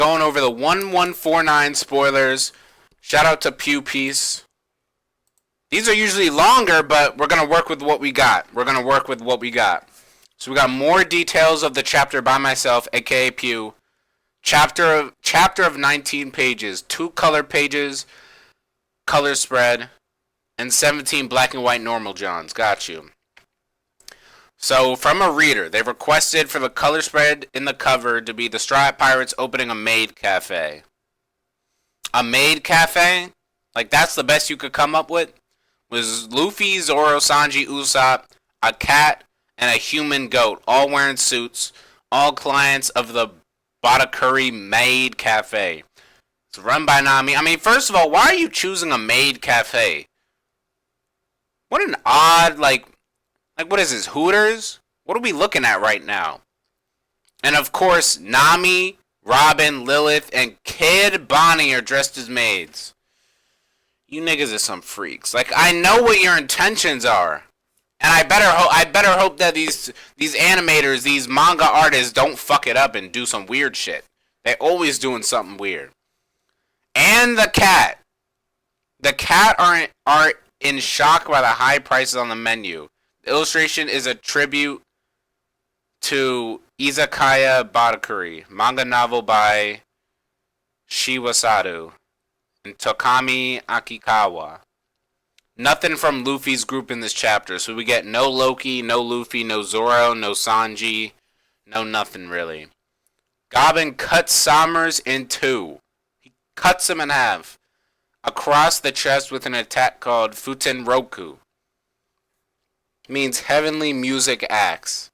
Going over the 1149 spoilers. Shout out to Pew Peace. These are usually longer, but we're going to work with what we got. So we got more details of the chapter by myself, aka Pew. Chapter of 19 pages. 2 color pages, color spread, and 17 black and white normal Johns. Got you. So, from a reader, they've requested for the color spread in the cover to be the Straw Hat Pirates opening a maid cafe. A maid cafe? Like, that's the best you could come up with? Was Luffy, Zoro, Sanji, Usopp, a cat, and a human goat, all wearing suits, all clients of the boutta Maid Cafe. It's run by Nami. I mean, first of all, why are you choosing a maid cafe? What an odd, like what is this, Hooters? What are we looking at right now? And of course, Nami, Robin, Lilith, and Kid Bonnie are dressed as maids. You niggas are some freaks. Like, I know what your intentions are. And I better hope that these animators, these manga artists don't fuck it up and do some weird shit. They're always doing something weird. And the cat. The cat are in shock by the high prices on the menu. The illustration is a tribute to Izakaya Barakuri, manga novel by Shiwasadu and Tokami Akikawa. Nothing from Luffy's group in this chapter, so we get no Loki, no Luffy, no Zoro, no Sanji, no nothing really. Gobbin cuts Summers in 2. He cuts him in half. Across the chest with an attack called Futenroku. Means heavenly music axe.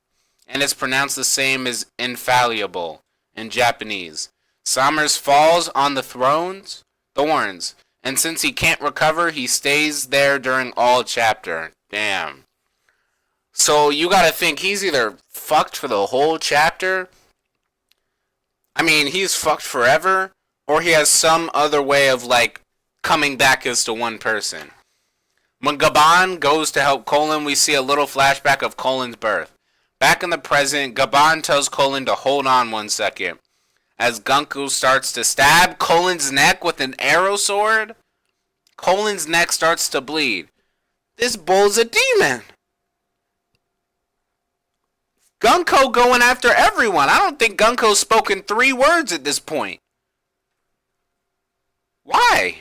And it's pronounced the same as infallible in Japanese. Summers falls on the thorns, and since he can't recover, he stays there during all chapter. Damn. So you gotta think he's either fucked for the whole chapter, I mean, he's fucked forever, or he has some other way of, like, coming back as to one person. When Gaban goes to help Colin, we see a little flashback of Colin's birth. Back in the present, Gaban tells Colin to hold on 1 second. As Gunko starts to stab Colin's neck with an arrow sword, Colin's neck starts to bleed. This bull's a demon. Gunko going after everyone. I don't think Gunko's spoken 3 words at this point. Why?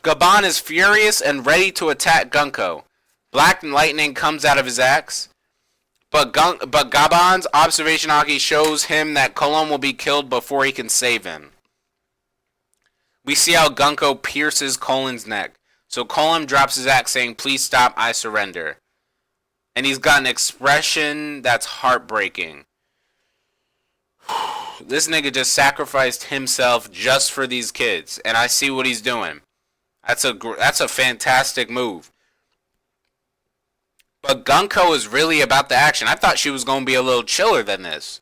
Gaban is furious and ready to attack Gunko. Black lightning comes out of his axe. But Gaban's observation Aki shows him that Colin will be killed before he can save him. We see how Gunko pierces Colin's neck. So Colin drops his axe saying, "Please stop, I surrender." And he's got an expression that's heartbreaking. This nigga just sacrificed himself just for these kids. And I see what he's doing. That's a fantastic move. But Gunko is really about the action. I thought she was going to be a little chiller than this.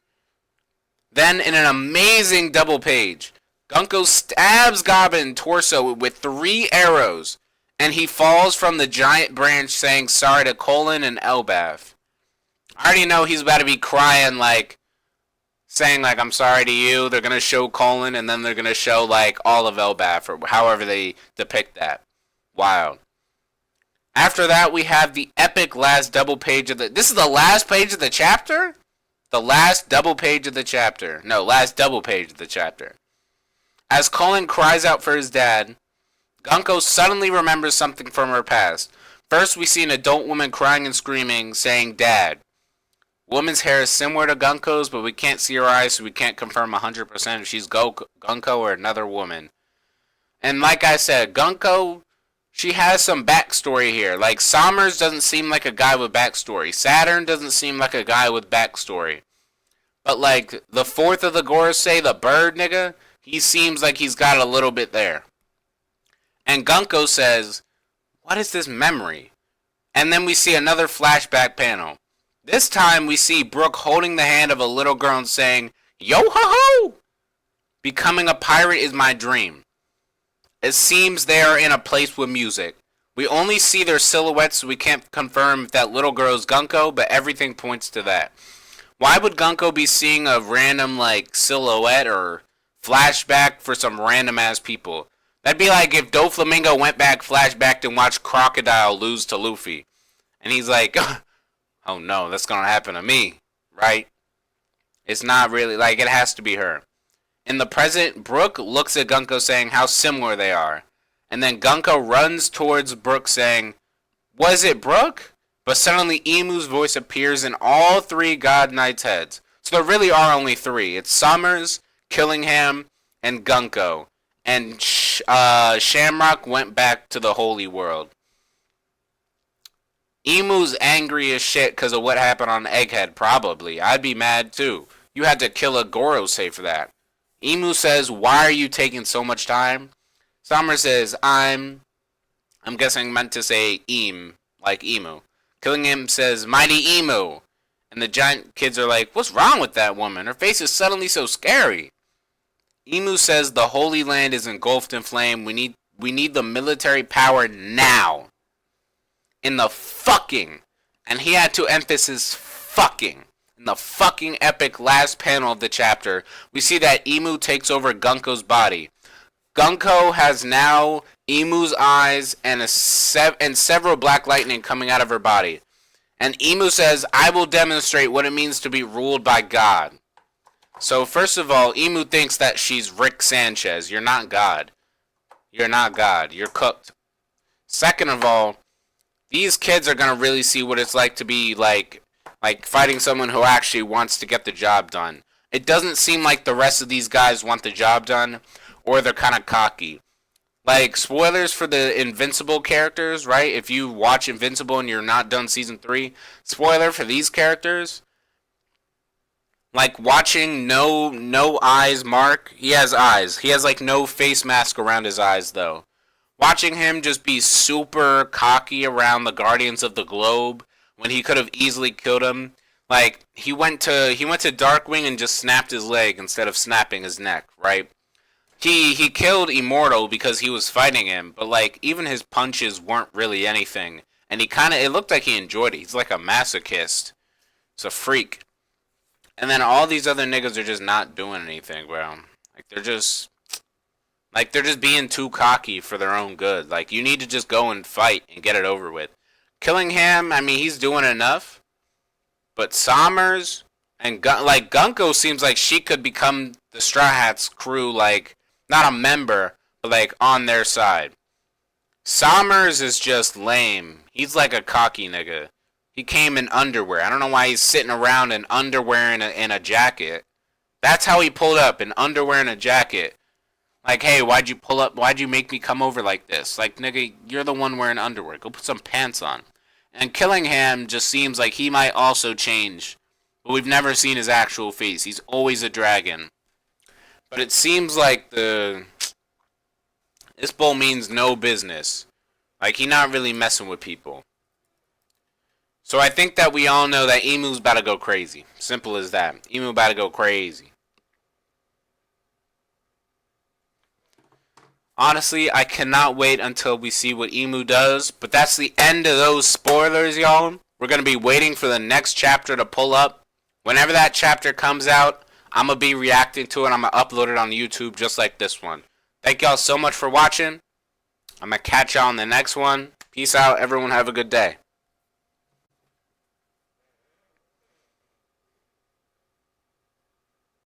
Then, in an amazing double page, Gunko stabs Gobbin torso with 3 arrows, and he falls from the giant branch saying sorry to Colin and Elbaf. I already know he's about to be crying, like, saying, like, I'm sorry to you. They're going to show Colin, and then they're going to show, like, all of Elbaf, or however they depict that. Wild. After that, we have the epic last double page of the... This is the last page of the chapter? The last double page of the chapter. No, last double page of the chapter. As Colin cries out for his dad, Gunko suddenly remembers something from her past. First, we see an adult woman crying and screaming, saying, "Dad." Woman's hair is similar to Gunko's, but we can't see her eyes, so we can't confirm 100% if she's Gunko or another woman. And like I said, Gunko... She has some backstory here. Like, Summers doesn't seem like a guy with backstory. Saturn doesn't seem like a guy with backstory. But, like, the 4th of the Gorosei, the bird nigga, he seems like he's got a little bit there. And Gunko says, "What is this memory?" And then we see another flashback panel. This time we see Brooke holding the hand of a little girl and saying, "Yo-ho-ho! Becoming a pirate is my dream." It seems they are in a place with music. We only see their silhouettes, so we can't confirm if that little girl is Gunko, but everything points to that. Why would Gunko be seeing a random, like, silhouette or flashback for some random ass people. That'd be like if Doflamingo went back, flashbacked, and watched Crocodile lose to Luffy. And he's like, oh no, that's gonna happen to me, right? It's not really, like, it has to be her. In the present, Brook looks at Gunko saying how similar they are. And then Gunko runs towards Brook saying, was it Brook? But suddenly Emu's voice appears in all three God Knights' heads. So there really are only three. It's Summers, Killingham, and Gunko. And Shamrock went back to the Holy World. Emu's angry as shit because of what happened on Egghead, probably. I'd be mad too. You had to kill a Gorosei for that. Emu says, why are you taking so much time? Summer says, I'm guessing meant to say like emu. Killingham says, mighty emu. And the giant kids are like, what's wrong with that woman? Her face is suddenly so scary. Emu says the Holy Land is engulfed in flame. We need the military power now. In the fucking, and he had to emphasis fucking. In the fucking epic last panel of the chapter, we see that Emu takes over Gunko's body. Gunko has now Emu's eyes and several black lightning coming out of her body. And Emu says, I will demonstrate what it means to be ruled by God. So first of all, Emu thinks that she's Rick Sanchez. You're not God. You're not God. You're cooked. Second of all, these kids are going to really see what it's like to be like fighting someone who actually wants to get the job done. It doesn't seem like the rest of these guys want the job done, or they're kind of cocky. Like, spoilers for the Invincible characters, right? If you watch Invincible and you're not done Season 3, spoiler for these characters. Like, watching no eyes Mark, he has eyes. He has, like, no face mask around his eyes, though. Watching him just be super cocky around the Guardians of the Globe when he could have easily killed him. Like, he went to Darkwing and just snapped his leg instead of snapping his neck, right? He killed Immortal because he was fighting him, but like even his punches weren't really anything. And it looked like he enjoyed it. He's like a masochist. He's a freak. And then all these other niggas are just not doing anything, bro. They're just being too cocky for their own good. Like, you need to just go and fight and get it over with. Killingham, I mean, he's doing enough. But Sommers and Gunko seems like she could become the Straw Hats crew, like, not a member, but like on their side. Sommers is just lame. He's like a cocky nigga. He came in underwear. I don't know why he's sitting around in underwear and a jacket. That's how he pulled up, in underwear and a jacket. Like, hey, why'd you pull up? Why'd you make me come over like this? Like, nigga, you're the one wearing underwear. Go put some pants on. And Killingham just seems like he might also change. But we've never seen his actual face. He's always a dragon. But it seems like this bull means no business. Like, he not really messing with people. So I think that we all know that Emu's about to go crazy. Simple as that. Emu about to go crazy. Honestly, I cannot wait until we see what Emu does. But that's the end of those spoilers, y'all. We're going to be waiting for the next chapter to pull up. Whenever that chapter comes out, I'm going to be reacting to it. I'm going to upload it on YouTube just like this one. Thank y'all so much for watching. I'm going to catch y'all on the next one. Peace out. Everyone have a good day.